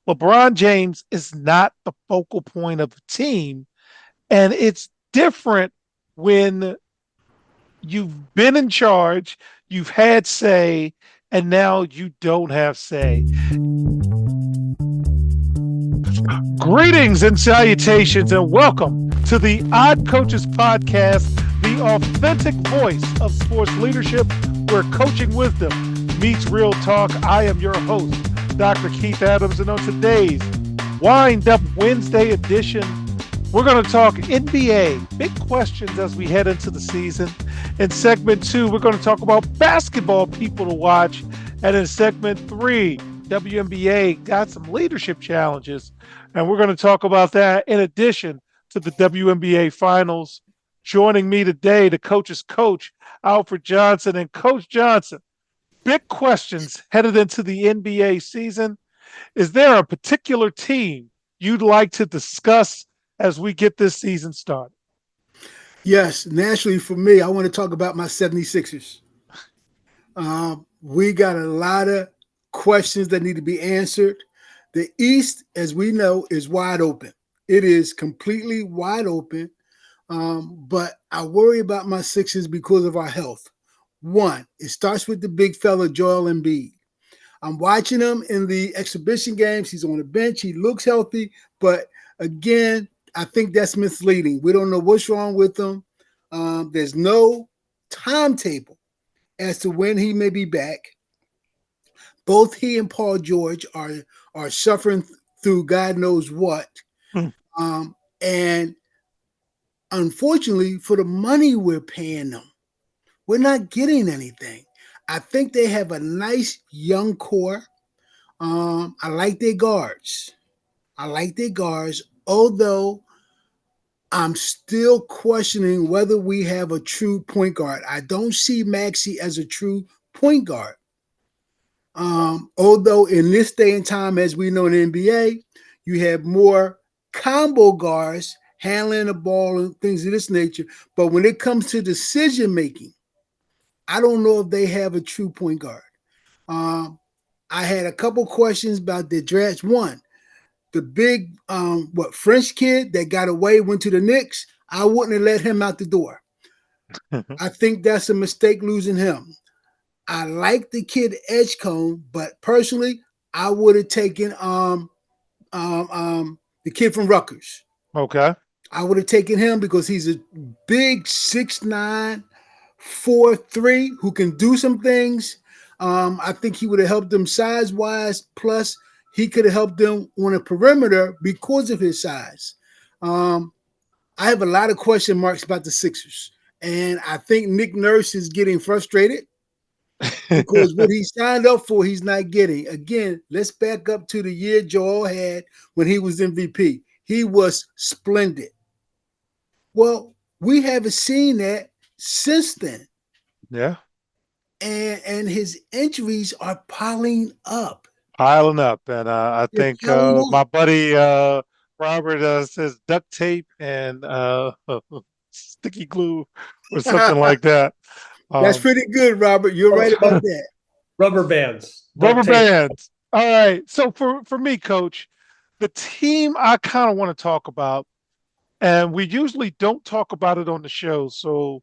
LeBron James is not the focal point of a team. And it's different when you've been in charge, you've had say, and now you don't have say. Greetings and salutations, and welcome to the Odd Coaches Podcast, the authentic voice of sports leadership, where coaching wisdom meets real talk. I am your host, Dr. Keith Adams, and on today's Wind Up Wednesday edition, we're going to talk NBA, big questions as we head into the season. In segment 2, we're going to talk about basketball people to watch. And in segment 3, WNBA got some leadership challenges. And we're going to talk about that in addition to the WNBA finals. Joining me today, the coach's coach, Alfred Johnson. And Coach Johnson, big questions headed into the NBA season. Is there a particular team you'd like to discuss as we get this season started? Yes, naturally for me, I want to talk about my 76ers. We got a lot of questions that need to be answered. The East, as we know, is wide open. It is completely wide open, but I worry about my Sixers because of our health. One, it starts with the big fella, Joel Embiid. I'm watching him in the exhibition games. He's on the bench. He looks healthy, but again, I think that's misleading. We don't know what's wrong with him. There's no timetable as to when he may be back. Both he and Paul George are suffering through God knows what. And unfortunately, for the money we're paying them, we're not getting anything. I think they have a nice young core. I like their guards. Although I'm still questioning whether we have a true point guard. I don't see Maxey as a true point guard. Although in this day and time, as we know in the NBA, you have more combo guards handling the ball and things of this nature. But when it comes to decision making, I don't know if they have a true point guard. I had a couple questions about the draft. One, the big French kid that got away, went to the Knicks, I wouldn't have let him out the door. I think that's a mistake losing him. I like the kid Edgecombe, but personally, I would have taken the kid from Rutgers. Okay. I would have taken him because he's a big 6'9", 4'3", who can do some things. I think he would have helped them size-wise, plus he could have helped them on a perimeter because of his size. I have a lot of question marks about the Sixers, and I think Nick Nurse is getting frustrated because what he signed up for, he's not getting. Again, let's back up to the year Joel had when he was MVP. He was splendid. Well, we haven't seen that since then. Yeah. And his injuries are piling up. And I think my buddy Robert says duct tape and sticky glue or something like that. That's pretty good, Robert. You're right about that. Rubber bands. Rubber bands. All right. So for me, Coach, the team I kind of want to talk about, and we usually don't talk about it on the show, so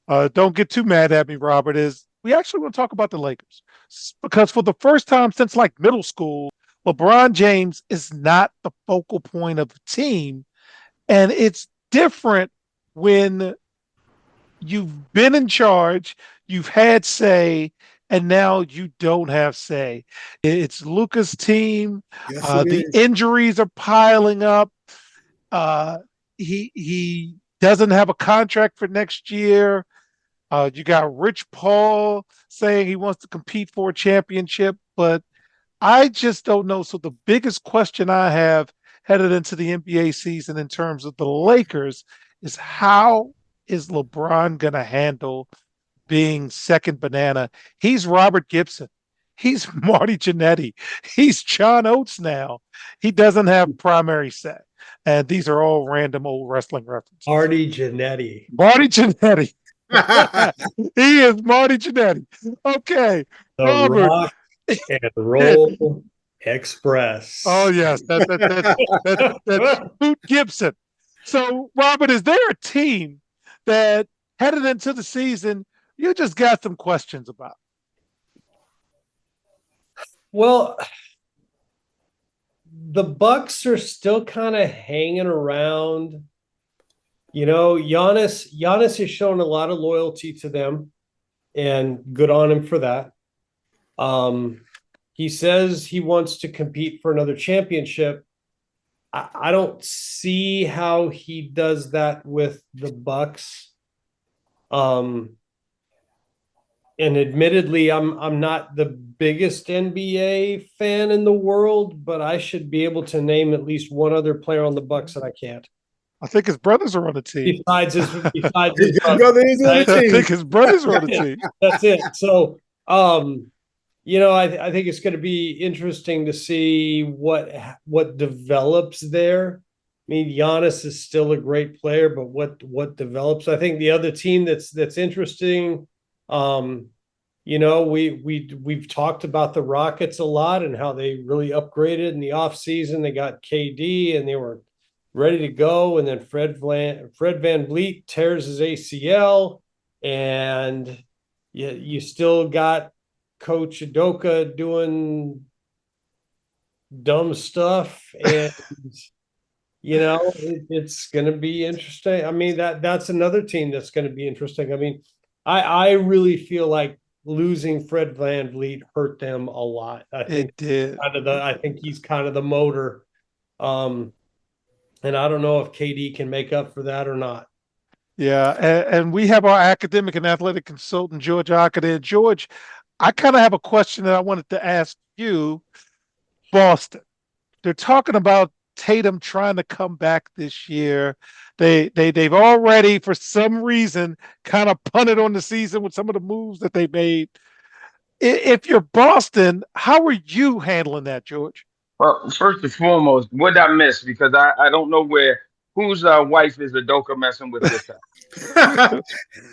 don't get too mad at me, Robert, is we actually want to talk about the Lakers. Because for the first time since like middle school, LeBron James is not the focal point of the team. And it's different when you've been in charge, you've had say, and now you don't have say. It's Luka's team. Yes, The injuries are piling up. He doesn't have a contract for next year. You got Rich Paul saying he wants to compete for a championship, but I just don't know. So the biggest question I have headed into the NBA season in terms of the Lakers is how is LeBron going to handle being second banana? He's Robert Gibson. He's Marty Jannetty. He's John Oates now. He doesn't have primary say. And these are all random old wrestling references. Marty Jannetty. Marty Jannetty. He is Marty Jannetty. Okay. The Robert. rock and roll Express. Oh yes, that's Boot Gibson. So, Robert, is there a team that headed into the season you just got some questions about? Well, the Bucks are still kind of hanging around. Giannis has shown a lot of loyalty to them, and good on him for that. He says he wants to compete for another championship. I don't see how he does that with the Bucks. And admittedly, I'm not the biggest NBA fan in the world, but I should be able to name at least one other player on the Bucks that I can't. I think his brothers are on the team. Besides his brother is on the team. I think his brothers are on the team. That's it. So, I think it's going to be interesting to see what develops there. I mean, Giannis is still a great player, but what develops? I think the other team that's interesting. We've talked about the Rockets a lot and how they really upgraded in the offseason. They got KD and they were ready to go, and then Fred VanVleet tears his ACL, and you still got Coach Udoka doing dumb stuff, and it's going to be interesting. I mean, that's another team that's going to be interesting. I mean, I really feel like losing Fred VanVleet hurt them a lot. I think it did. I think he's kind of the motor. And I don't know if KD can make up for that or not. Yeah, and we have our academic and athletic consultant, George Akade. George, I kind of have a question that I wanted to ask you. Boston, they're talking about Tatum trying to come back this year. They've already, for some reason, kind of punted on the season with some of the moves that they made. If you're Boston, how are you handling that, George? Well, first and foremost, what did I miss? Because I don't know whose wife is Udoka messing with this time.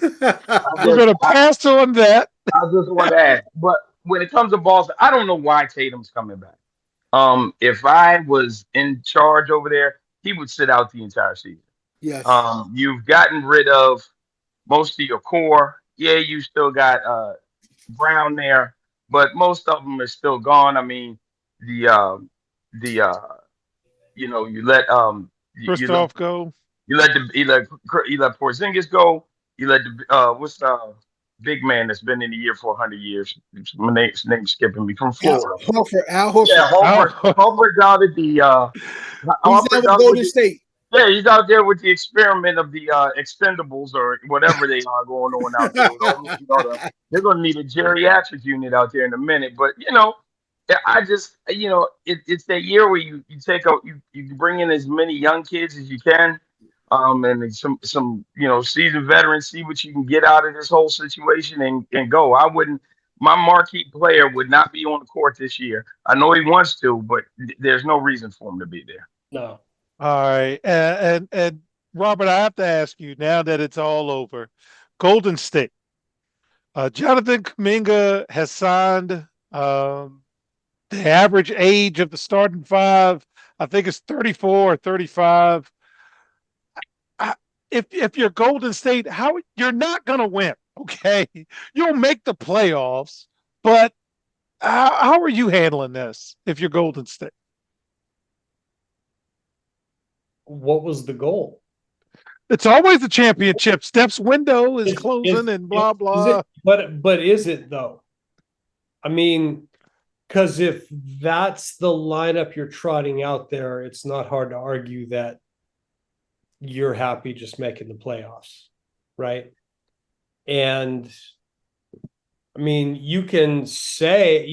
We're going to pass on that. I just want to ask. But when it comes to Boston, I don't know why Tatum's coming back. If I was in charge over there, he would sit out the entire season. Yes. You've gotten rid of most of your core. Yeah, you still got Brown there, but most of them are still gone. I mean, you let Kristoff go. You let Porzingis go. You let the what's the big man that's been in the year for 100 years? My name's skipping me, from Florida. Al Horford. Yeah, Horford's out at the he's out with Golden State. Yeah, he's out there with the experiment of the expendables or whatever they are going on out there. They're going to need a geriatric unit out there in a minute. But, I just, it's that year where you bring in as many young kids as you can, and some seasoned veterans, see what you can get out of this whole situation and go. My marquee player would not be on the court this year. I know he wants to, but there's no reason for him to be there. No. All right. And Robert, I have to ask you, now that it's all over, Golden State. Jonathan Kuminga has signed. The average age of the starting five, I think, is 34 or 35. If you're Golden State, you're not going to win, okay? You'll make the playoffs, but how are you handling this if you're Golden State? What was the goal? It's always the championship. Steph's window is closing and blah, blah. But is it, though? I mean, because if that's the lineup you're trotting out there, it's not hard to argue that you're happy just making the playoffs, right? And I mean, you can say,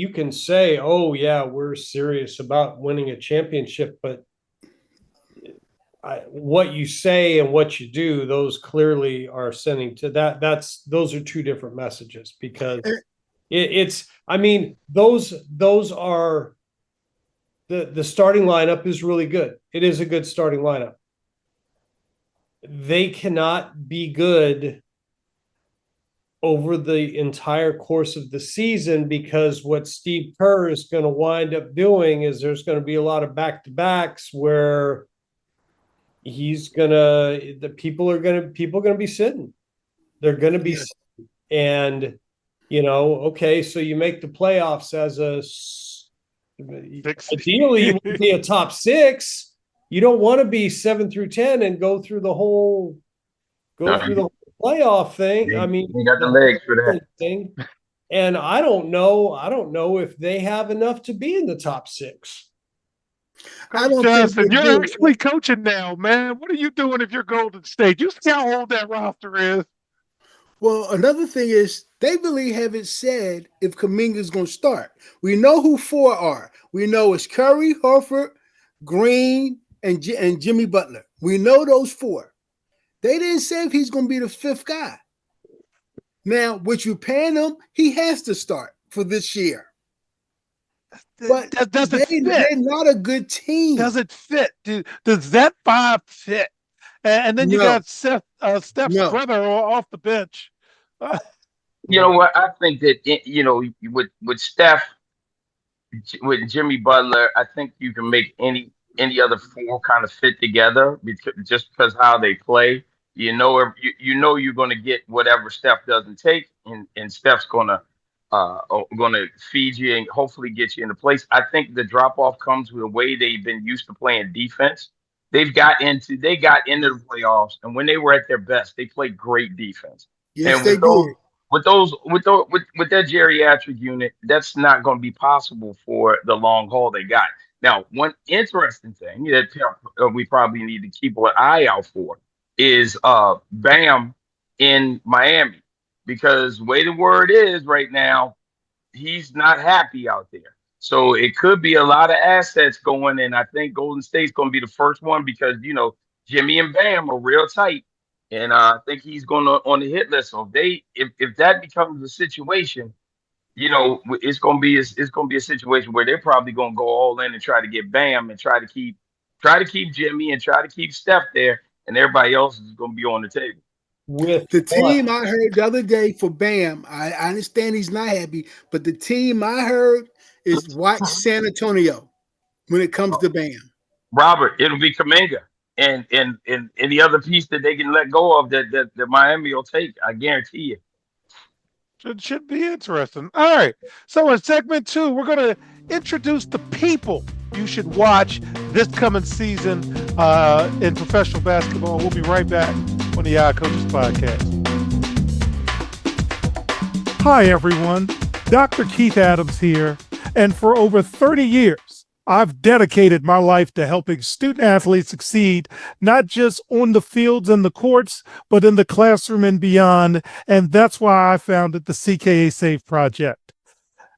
oh yeah, we're serious about winning a championship, but what you say and what you do, those clearly are sending to that. Those are two different messages, because those are the starting lineup is really good. It is a good starting lineup. They cannot be good over the entire course of the season, because what Steve Kerr is going to wind up doing is there's going to be a lot of back-to-backs where people are going to be sitting. They're going to be sitting. And, okay, so you make the playoffs as ideally you want to be a top 6. You don't want to be 7 through 10 and go through the whole playoff thing. I mean, you got the legs for that thing. And I don't know if they have enough to be in the top 6. Justin, you're actually coaching now, man. What are you doing if you're Golden State? You see how old that roster is. Well, another thing is they really haven't said if Kuminga's going to start. We know who 4 are. We know it's Curry, Horford, Green, and Jimmy Butler. We know those 4. They didn't say if he's going to be the 5th guy. Now, what you paying him, he has to start for this year. But they're not a good team. Does it fit? Does that 5 fit? And then you got Steph's brother off the bench. You know what? I think that, with Steph, with Jimmy Butler, I think you can make any other 4 kind of fit together because how they play. You're going to get whatever Steph doesn't take, and Steph's going to feed you and hopefully get you into place. I think the drop off comes with the way they've been used to playing defense. They got into the playoffs, and when they were at their best, they played great defense. Yes, and they did. With that geriatric unit, that's not going to be possible for the long haul they got. Now, one interesting thing that we probably need to keep an eye out for is Bam in Miami, because the way the word is right now, he's not happy out there. So it could be a lot of assets going, and I think Golden State's going to be the first one because, Jimmy and Bam are real tight. And I think he's going on the hit list. So if that becomes the situation, it's going to be a situation where they're probably going to go all in and try to get Bam and try to keep Jimmy and try to keep Steph there, and everybody else is going to be on the table. With the team I heard the other day for Bam, I understand he's not happy, but the team I heard is watch San Antonio when it comes to Bam. Robert, it'll be Kuminga. And the other piece that they can let go of that Miami will take, I guarantee you. It should be interesting. All right. So in segment 2, we're going to introduce the people you should watch this coming season in professional basketball. We'll be right back on the Odd Coaches Podcast. Hi, everyone. Dr. Keith Adams here. And for over 30 years, I've dedicated my life to helping student athletes succeed, not just on the fields and the courts, but in the classroom and beyond. And that's why I founded the CKA Save Project.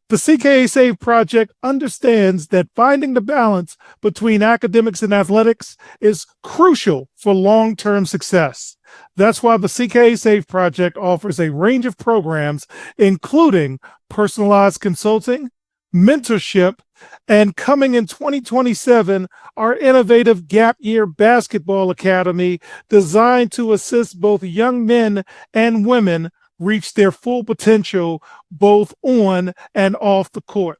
The CKA Save Project understands that finding the balance between academics and athletics is crucial for long-term success. That's why the CKA Save Project offers a range of programs, including personalized consulting, mentorship, and coming in 2027, our innovative Gap Year Basketball Academy designed to assist both young men and women reach their full potential both on and off the court.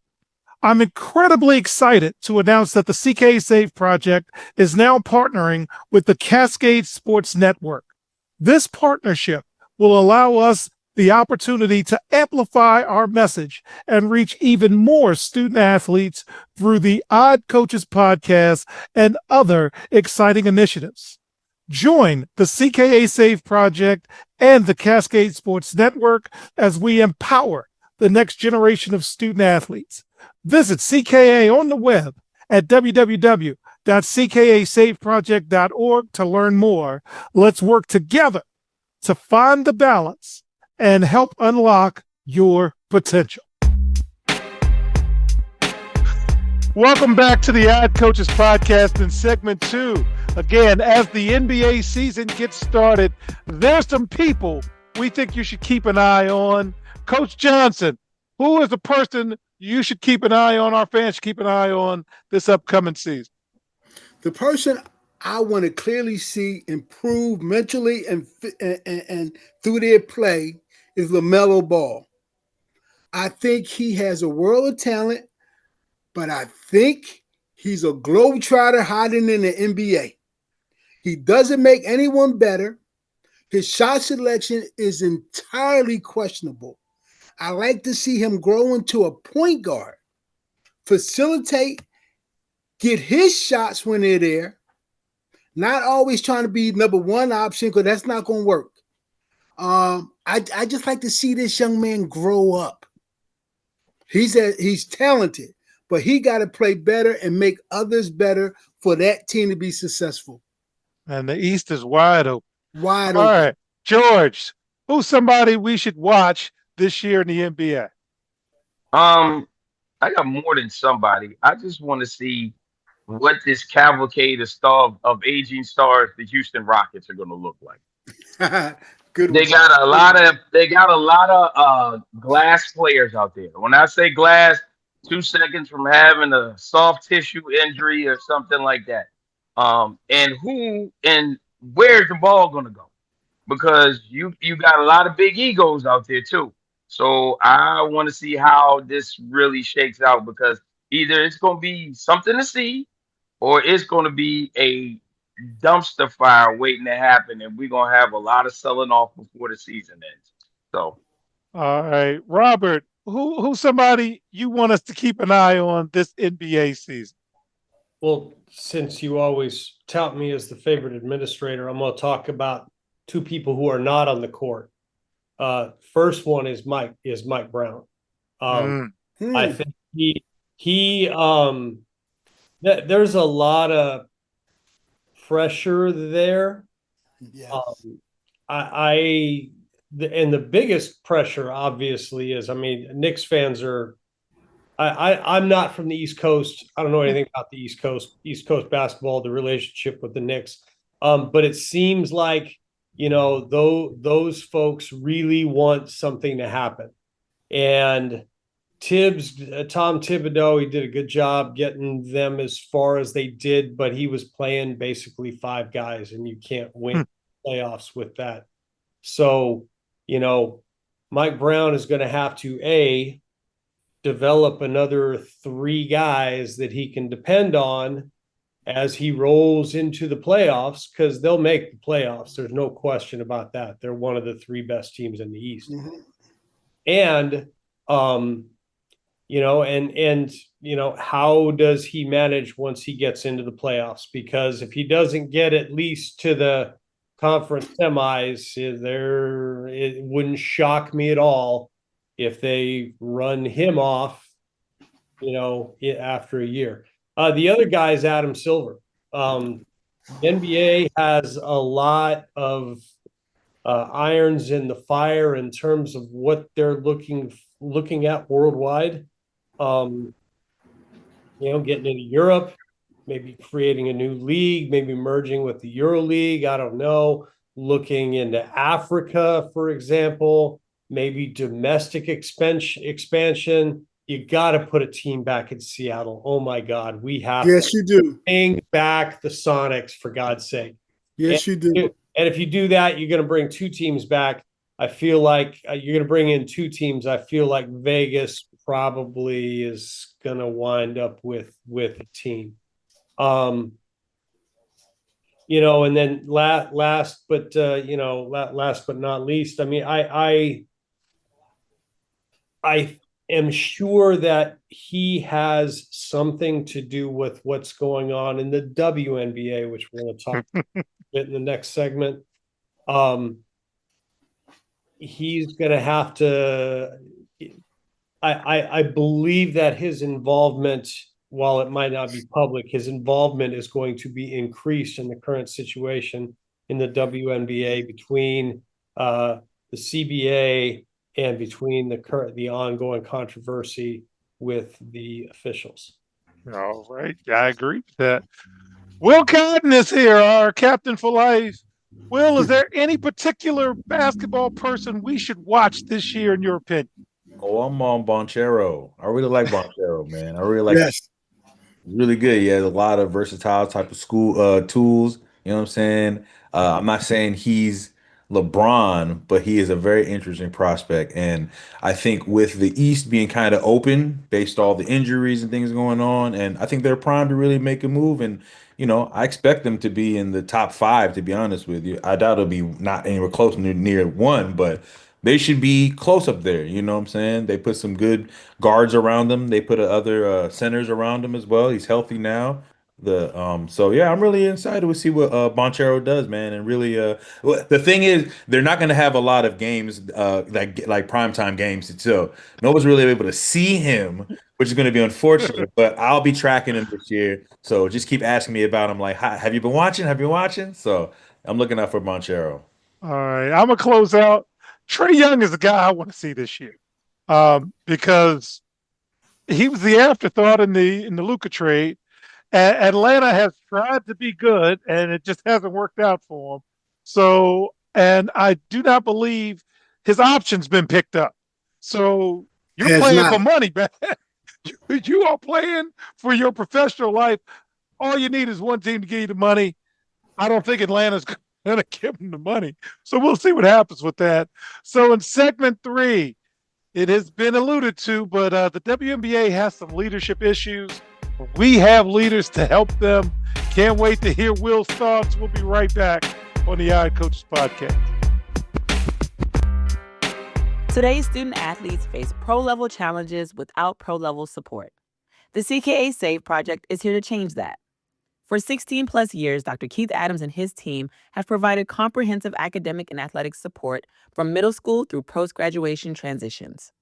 I'm incredibly excited to announce that the CK Save Project is now partnering with the Cascade Sports Network. This partnership will allow us the opportunity to amplify our message and reach even more student athletes through the Odd Coaches Podcast and other exciting initiatives. Join the CKA Save Project and the Cascade Sports Network as we empower the next generation of student athletes. Visit CKA on the web at www.ckasaveproject.org to learn more. Let's work together to find the balance and help unlock your potential. Welcome back to the Odd Coaches Podcast in segment 2. Again, as the NBA season gets started, there's some people we think you should keep an eye on. Coach Johnson, who is the person you should keep an eye on, our fans should keep an eye on this upcoming season? The person I want to clearly see improve mentally and through their play is LaMelo Ball. I think he has a world of talent, but I think he's a globetrotter hiding in the NBA. He doesn't make anyone better. His shot selection is entirely questionable. I like to see him grow into a point guard, facilitate, get his shots when they're there, not always trying to be number one option because that's not going to work. I just like to see this young man grow up. He's talented, but he got to play better and make others better for that team to be successful. And the East is wide open. Wide All open. right, George, who's somebody we should watch this year in the NBA? I got more than somebody. I just want to see what this cavalcade of aging stars, the Houston Rockets, are going to look like. Good They one. got a lot of glass players out there. When I say glass, 2 seconds from having a soft tissue injury or something like that. And who and where's the ball going to go? Because you got a lot of big egos out there too. So I want to see how this really shakes out because either it's going to be something to see or it's going to be a dumpster fire waiting to happen, and we're going to have a lot of selling off before the season ends. So, All right, Robert, who's somebody you want us to keep an eye on this NBA season? Well, since you always tout me as the favorite administrator, I'm going to talk about two people who are not on the court. First one is Mike Brown. I think there's a lot of pressure there. Yes. And the biggest pressure obviously is, Knicks fans are, I'm not from the East Coast. I don't know anything about the East Coast basketball, the relationship with the Knicks. But it seems like, those folks really want something to happen. And Tom Thibodeau, he did a good job getting them as far as they did, but he was playing basically five guys, and you can't win playoffs with that. So, Mike Brown is going to have to develop another three guys that he can depend on as he rolls into the playoffs, because they'll make the playoffs. There's no question about that. They're one of the three best teams in the East. Mm-hmm. And, how does he manage once he gets into the playoffs? Because if he doesn't get at least to the conference semis, it wouldn't shock me at all if they run him off, after a year. The other guy is Adam Silver. The NBA has a lot of irons in the fire in terms of what they're looking at worldwide. Getting into Europe, maybe creating a new league, maybe merging with the Euro League. I don't know. Looking into Africa, for example, maybe domestic expansion. You got to put a team back in Seattle. Oh my God, we have. Yes, you do. Bring back the Sonics, for God's sake. Yes, you do. And if you do that, you're going to bring two teams back. I feel like you're going to bring in two teams. I feel like Vegas probably is going to wind up with a team. And then last but not least, I am sure that he has something to do with what's going on in the WNBA, which we're going to talk about in the next segment. He's going to have to. I believe that his involvement, while it might not be public, his involvement is going to be increased in the current situation in the WNBA between the CBA and between the ongoing controversy with the officials. All right. Yeah, I agree with that. Will Cotton is here, our captain for life. Will, is there any particular basketball person we should watch this year, in your opinion? Oh, I'm on Bonchero. I really like Bonchero, man. I really like Yes. Really good. He has a lot of versatile type of tools. You know what I'm saying? I'm not saying he's LeBron, but he is a very interesting prospect. And I think with the East being kind of open based all the injuries and things going on, and I think they're primed to really make a move. And I expect them to be in the top five, to be honest with you. I doubt it'll be not anywhere close near one, but they should be close up there. You know what I'm saying? They put some good guards around them. They put other centers around him as well. He's healthy now. So yeah, I'm really excited to see what Bonchero does, man. And really the thing is they're not going to have a lot of games like primetime games, so no one's really able to see him, which is going to be unfortunate. But I'll be tracking him this year, so just keep asking me about him. Like, have you been watching? Have you been watching? So I'm looking out for Bonchero. All right, I'm gonna close out. Trae Young is the guy I want to see this year, because he was the afterthought in the Luka trade. Atlanta has tried to be good, and it just hasn't worked out for him. So, and I do not believe his option's been picked up. So you're Has playing not. for money, man. You are playing for your professional life. All you need is one team to give you the money. I don't think Atlanta's going to give him the money. So we'll see what happens with that. So in segment 3, it has been alluded to, but the WNBA has some leadership issues. We have leaders to help them. Can't wait to hear Will's thoughts. We'll be right back on the Odd Coaches Podcast. Today's student athletes face pro-level challenges without pro-level support. The CKA SAVE project is here to change that. For 16 plus years, Dr. Keith Adams and his team have provided comprehensive academic and athletic support from middle school through post-graduation transitions.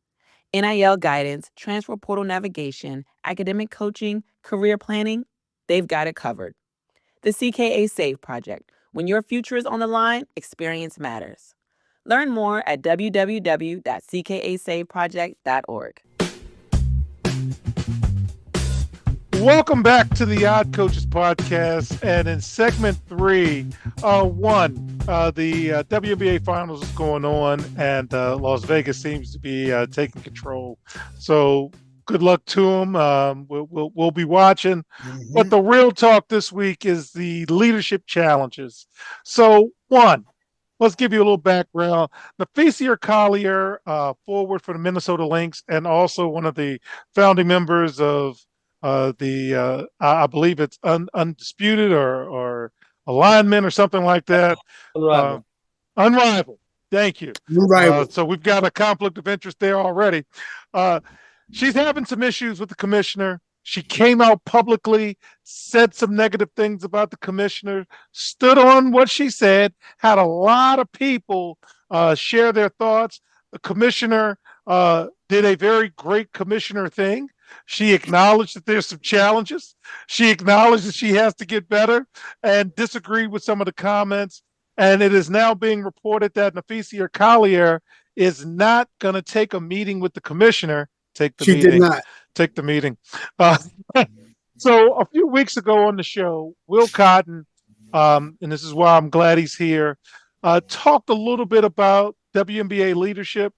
NIL guidance, transfer portal navigation, academic coaching, career planning, they've got it covered. The CKA SAVE project. When your future is on the line, experience matters. Learn more at www.ckasaveproject.org. Welcome back to the Odd Coaches Podcast. And in segment 3, the WNBA Finals is going on, and Las Vegas seems to be taking control. So good luck to them. We'll be watching. Mhm. But the real talk this week is the leadership challenges. So let's give you a little background. Napheesa Collier, forward for the Minnesota Lynx, and also one of the founding members of I believe it's Undisputed or Alignment or something like that. Unrivaled. Unrivaled. Thank you. Unrivaled. So we've got a conflict of interest there already. She's having some issues with the commissioner. She came out publicly, said some negative things about the commissioner, stood on what she said, had a lot of people share their thoughts. The commissioner did a very great commissioner thing. She acknowledged that there's some challenges. She acknowledged that she has to get better and disagreed with some of the comments. And it is now being reported that Napheesa Collier is not going to take a meeting with the commissioner. She did not. Take the meeting. So a few weeks ago on the show, Will Cotton, and this is why I'm glad he's here, talked a little bit about WNBA leadership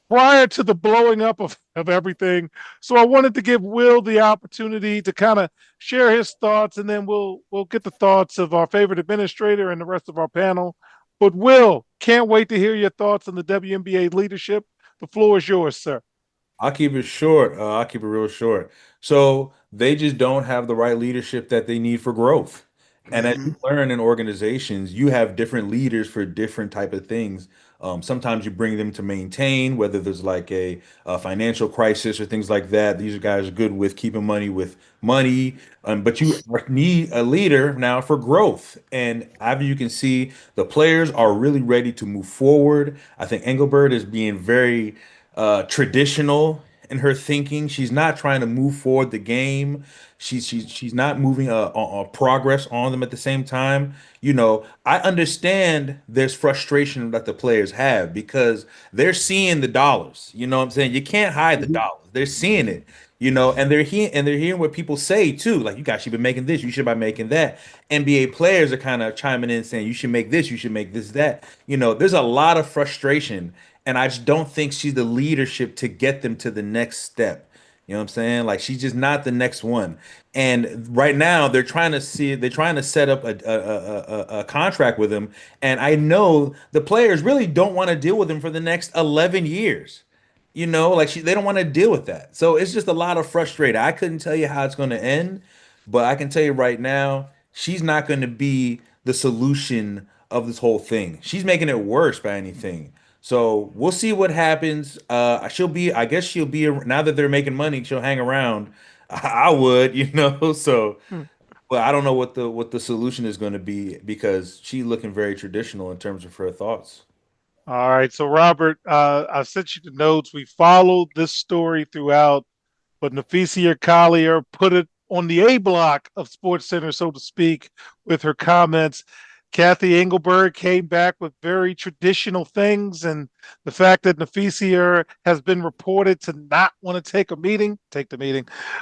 prior to the blowing up of everything. So I wanted to give Will the opportunity to kind of share his thoughts, and then we'll get the thoughts of our favorite administrator and the rest of our panel. But Will, can't wait to hear your thoughts on the WNBA leadership. The floor is yours, sir. I'll keep it short. I'll keep it real short. So they just don't have the right leadership that they need for growth. And as you learn in organizations, you have different leaders for different type of things. Sometimes you bring them to maintain, whether there's like a financial crisis or things like that. These guys are good with keeping money with money, but you need a leader now for growth. And as you can see, the players are really ready to move forward. I think Engelbert is being very traditional in her thinking. She's not trying to move forward the game. She's not moving progress on them at the same time. I understand there's frustration that the players have because they're seeing the dollars. You know what I'm saying? You can't hide the dollars. They're seeing it. And they're hearing what people say too. Like, you guys should be making this, you should be making that. NBA players are kind of chiming in saying you should make this, you should make this, that. There's a lot of frustration, and I just don't think she's the leadership to get them to the next step. You know what I'm saying? Like she's just not the next one. And right now they're trying to set up a contract with him. And I know the players really don't want to deal with him for the next 11 years. Like they don't want to deal with that. So it's just a lot of frustration. I couldn't tell you how it's going to end, but I can tell you right now, she's not going to be the solution of this whole thing. She's making it worse by anything. So we'll see what happens. I guess she'll be, now that they're making money, she'll hang around. I would. So, but I don't know what the solution is going to be because she's looking very traditional in terms of her thoughts. All right. So, Robert, I sent you the notes. We followed this story throughout, but Napheesa Collier put it on the A block of Sports Center, so to speak, with her comments. Cathy Engelbert came back with very traditional things, and the fact that Napheesa has been reported to not want to take the meeting.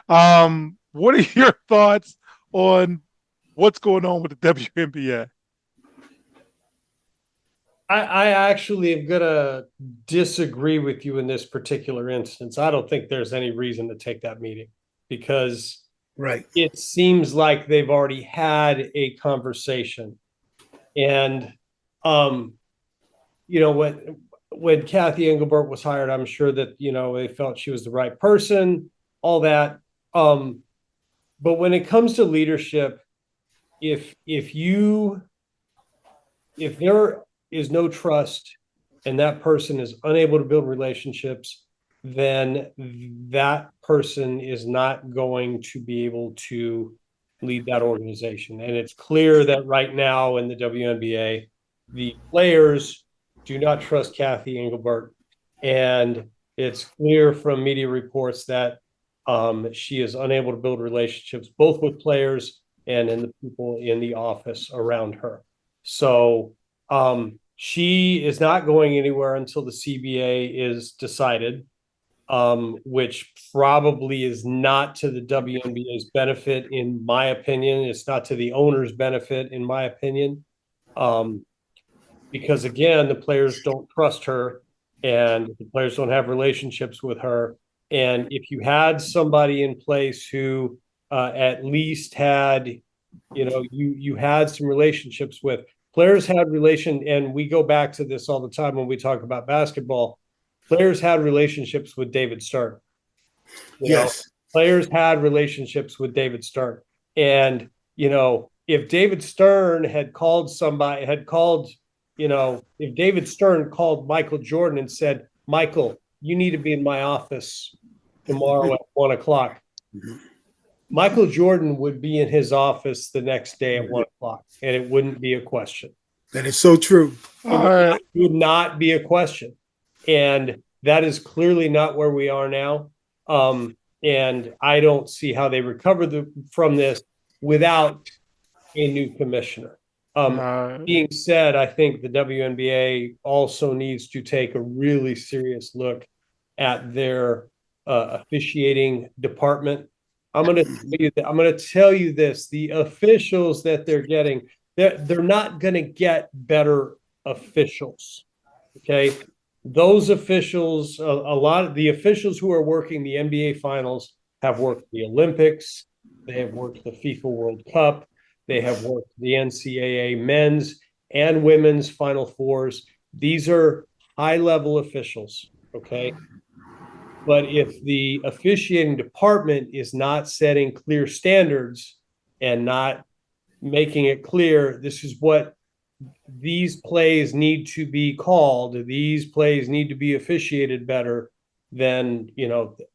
What are your thoughts on what's going on with the WNBA? I actually am going to disagree with you in this particular instance. I don't think there's any reason to take that meeting because it seems like they've already had a conversation. And, when Cathy Engelbert was hired, I'm sure that, they felt she was the right person, all that. But when it comes to leadership, if there is no trust and that person is unable to build relationships, then that person is not going to be able to lead that organization. And it's clear that right now in the WNBA, the players do not trust Cathy Engelbert. And it's clear from media reports that she is unable to build relationships, both with players and in the people in the office around her. So she is not going anywhere until the CBA is decided, which probably is not to the WNBA's benefit, in my opinion. It's not to the owner's benefit, in my opinion, because, again, the players don't trust her and the players don't have relationships with her. And if you had somebody in place who at least had, you had some relationships with, players had and we go back to this all the time when we talk about basketball, players had relationships with David Stern. Players had relationships with David Stern. And, if David Stern if David Stern called Michael Jordan and said, Michael, you need to be in my office tomorrow at 1:00. Michael Jordan would be in his office the next day at 1:00, and it wouldn't be a question. That is so true. It would not be a question. And that is clearly not where we are now. And I don't see how they recover from this without a new commissioner. Being said, I think the WNBA also needs to take a really serious look at their officiating department. I'm going to tell you this: the officials that they're getting, they're not going to get better officials. Okay, those officials, a lot of the officials who are working the NBA finals have worked the Olympics, they have worked the FIFA World Cup, they have worked the NCAA men's and women's Final Fours. These are high-level officials, okay? But if the officiating department is not setting clear standards and not making it clear, this is what these plays need to be called, these plays need to be officiated better, then,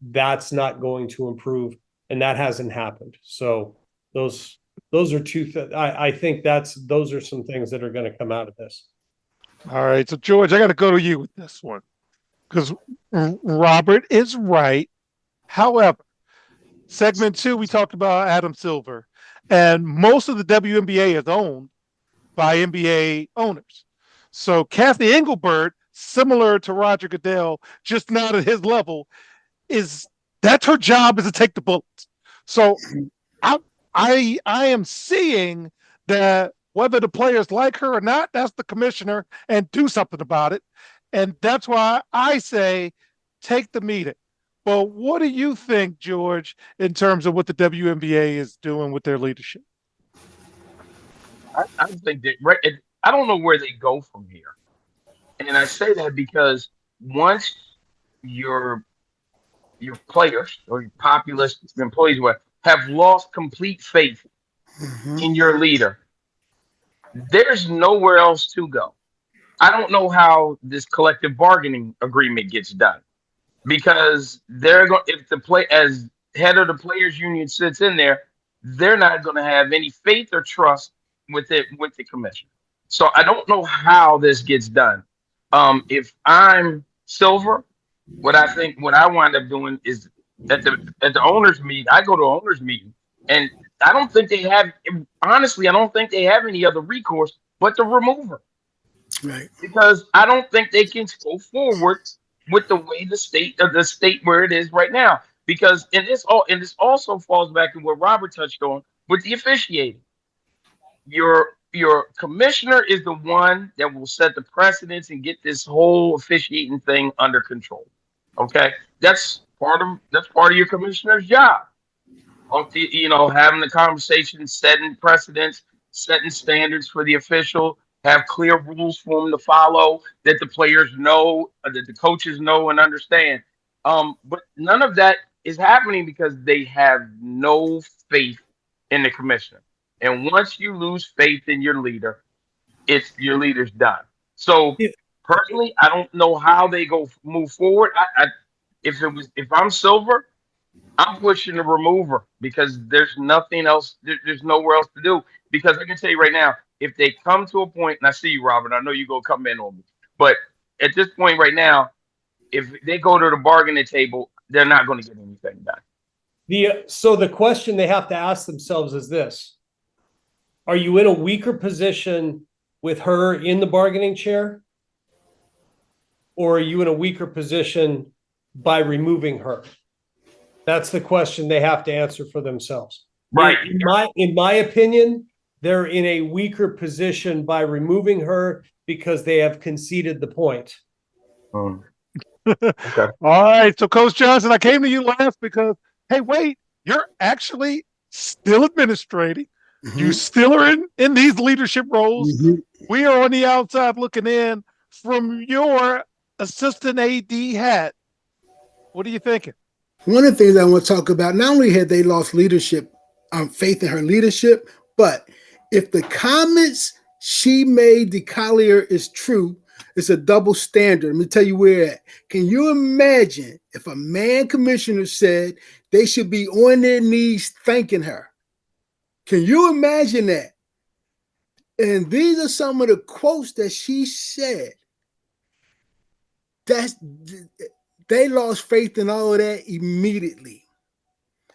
that's not going to improve. And that hasn't happened. So those are I think those are some things that are going to come out of this. All right. So, George, I got to go to you with this one because Robert is right. However, segment 2, we talked about Adam Silver, and most of the WNBA is owned by NBA owners. So Cathy Engelbert, similar to Roger Goodell, just not at his level, that's her job, is to take the bullets. So I am seeing that whether the players like her or not, that's the commissioner, and do something about it. And that's why I say take the meeting. But what do you think, George, in terms of what the WNBA is doing with their leadership? I think that I don't know where they go from here, and I say that because once your your players or your populace employees have lost complete faith Mhm. in your leader, there's nowhere else to go. I don't know how this collective bargaining agreement gets done because they're going if the play as head of the players union sits in there, they're not going to have any faith or trust with the commission. So I don't know how this gets done. If I'm Silver, what I wind up doing is at the owners meeting, I go to owners meeting, and I don't think they have honestly, I don't think they have any other recourse but to remove her Right. because I don't think they can go forward with the way the state where it is right now. Because and this also falls back to what Robert touched on with the officiating. Your commissioner is the one that will set the precedence and get this whole officiating thing under control. Okay, that's part of your commissioner's job. Having the conversation, setting precedents, setting standards for the official, have clear rules for them to follow that the players know, that the coaches know and understand. But none of that is happening because they have no faith in the commissioner. And once you lose faith in your leader, it's your leader's done. So Yeah. personally, I don't know how they go move forward. If I'm Silver, I'm pushing the remover because there's nothing else. There's nowhere else to do. Because I can tell you right now, if they come to a point, and I see you, Robert, I know you're gonna come in on me, but at this point right now, if they go to the bargaining table, they're not going to get anything done. So the question they have to ask themselves is this: are you in a weaker position with her in the bargaining chair, or are you in a weaker position by removing her? That's the question they have to answer for themselves. Right. In my opinion, they're in a weaker position by removing her because they have conceded the point. Okay. All right. So, Coach Johnson, I came to you last because, hey, wait, you're actually still administrating. You still are in these leadership roles. We are on the outside looking in from your assistant AD hat. What are you thinking? One of the things I want to talk about, not only had they lost leadership, faith in her leadership, but if the comments she made to Collier is true, it's a double standard. Let me tell you where at. Can you imagine if a man commissioner said they should be on their knees thanking her? Can you imagine that? And these are some of the quotes that she said. They lost faith in all of that immediately.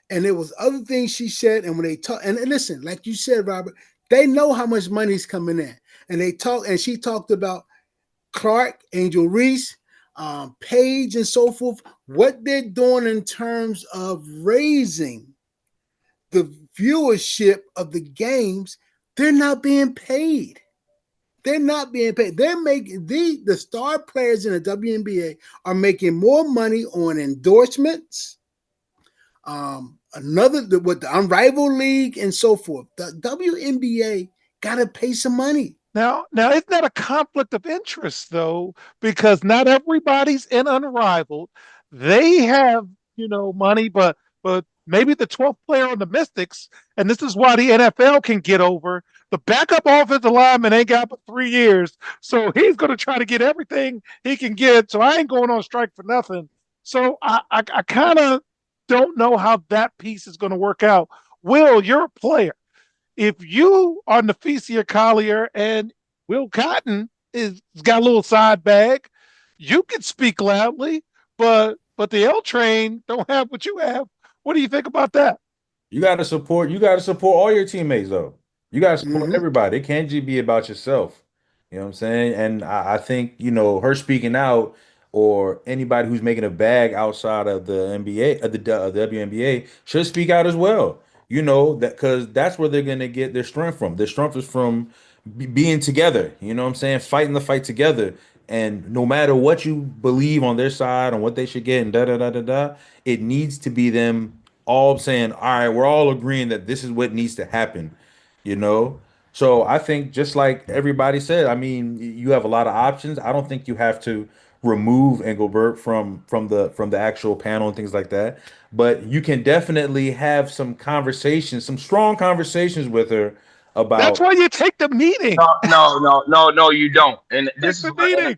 And there was other things she said, and when they talk, and listen, like you said, Robert, they know how much money's coming in. And she talked about Clark, Angel Reese, Paige, and so forth, what they're doing in terms of raising the viewership of the games. They're not being paid. They're not being paid. They're making the star players in the WNBA are making more money on endorsements, with the Unrivaled League and so forth. The WNBA got to pay some money. Now, isn't that a conflict of interest though? Because not everybody's in Unrivaled. They have, money, but maybe the 12th player on the Mystics, and this is why the NFL can get over. The backup offensive lineman ain't got but 3 years, so he's going to try to get everything he can get. So I ain't going on strike for nothing. So I kind of don't know how that piece is going to work out. Will, you're a player. If you are Napheesa Collier and Will Cotton is got a little side bag, you can speak loudly, but the L train don't have what you have. What do you think about that? You got to support all your teammates though. You got to support everybody. It can't just be about yourself. You know what I'm saying? And I think, her speaking out or anybody who's making a bag outside of the NBA, the WNBA should speak out as well. That because that's where they're going to get their strength from. Their strength is from being together. You know what I'm saying? Fighting the fight together. And no matter what you believe on their side on what they should get and da da da da da, it needs to be them all saying, all right, we're all agreeing that this is what needs to happen, you know? So I think just like everybody said, I mean, you have a lot of options. I don't think you have to remove Engelbert from the actual panel and things like that, but you can definitely have some conversations, some strong conversations with her That's about. why you take the meeting. No, you don't. And Take this is the what, meeting.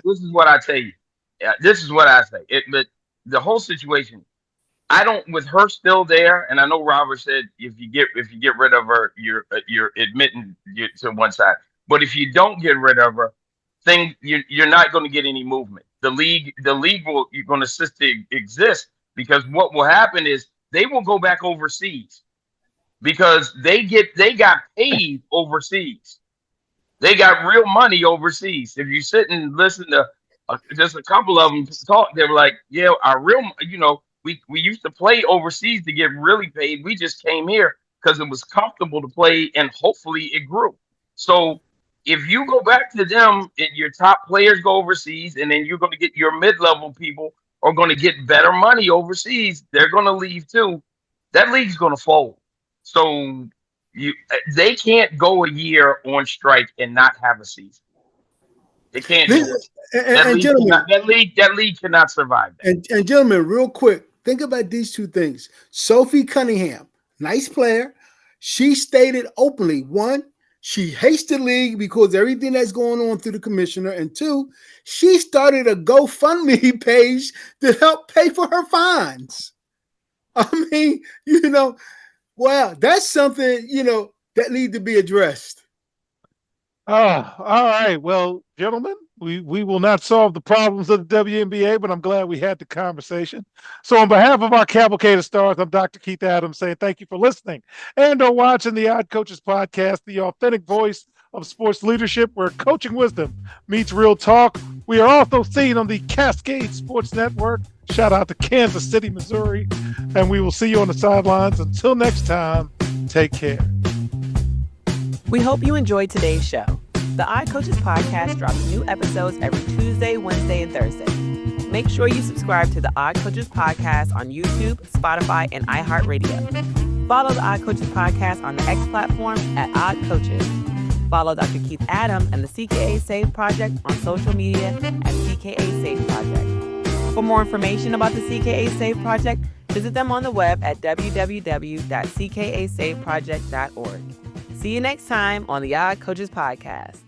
this is what I tell you. Yeah, this is what I say. But the whole situation, I don't, with her still there, and I know Robert said if you get rid of her, you're admitting you to one side. But if you don't get rid of her, you're not going to get any movement. The league will, you're going to cease to exist, because what will happen is they will go back overseas, because they got paid overseas. They got real money overseas. If you sit and listen to just a couple of them talk, they were like, "Yeah, our real, we used to play overseas to get really paid. We just came here because it was comfortable to play, and hopefully it grew." So if you go back to them, and your top players go overseas, and then you're going to get your mid-level people are going to get better money overseas, they're going to leave too. That league's going to fold. So they can't go a year on strike and not have a season. They can't do it. And gentlemen, That league cannot survive that. and gentlemen, real quick, think about these two things. Sophie Cunningham, nice player. She stated openly, one, she hates the league because everything that's going on through the commissioner, and two, she started a GoFundMe page to help pay for her fines. I mean, well, that's something, that need to be addressed. All right. Well, gentlemen, we will not solve the problems of the WNBA, but I'm glad we had the conversation. So on behalf of our cavalcade of stars, I'm Dr. Keith Adams saying thank you for listening and or watching the Odd Coaches podcast, the authentic voice of sports leadership where coaching wisdom meets real talk. We are also seen on the Cascade Sports Network. Shout out to Kansas City, Missouri. And we will see you on the sidelines. Until next time, take care. We hope you enjoyed today's show. The Odd Coaches podcast drops new episodes every Tuesday, Wednesday, and Thursday. Make sure you subscribe to the Odd Coaches podcast on YouTube, Spotify, and iHeartRadio. Follow the Odd Coaches podcast on the X platform at Odd Coaches. Follow Dr. Keith Adams and the CKA Save Project on social media at CKA Save Project. For more information about the CKA Save Project, visit them on the web at www.ckasaveproject.org. See you next time on the Odd Coaches podcast.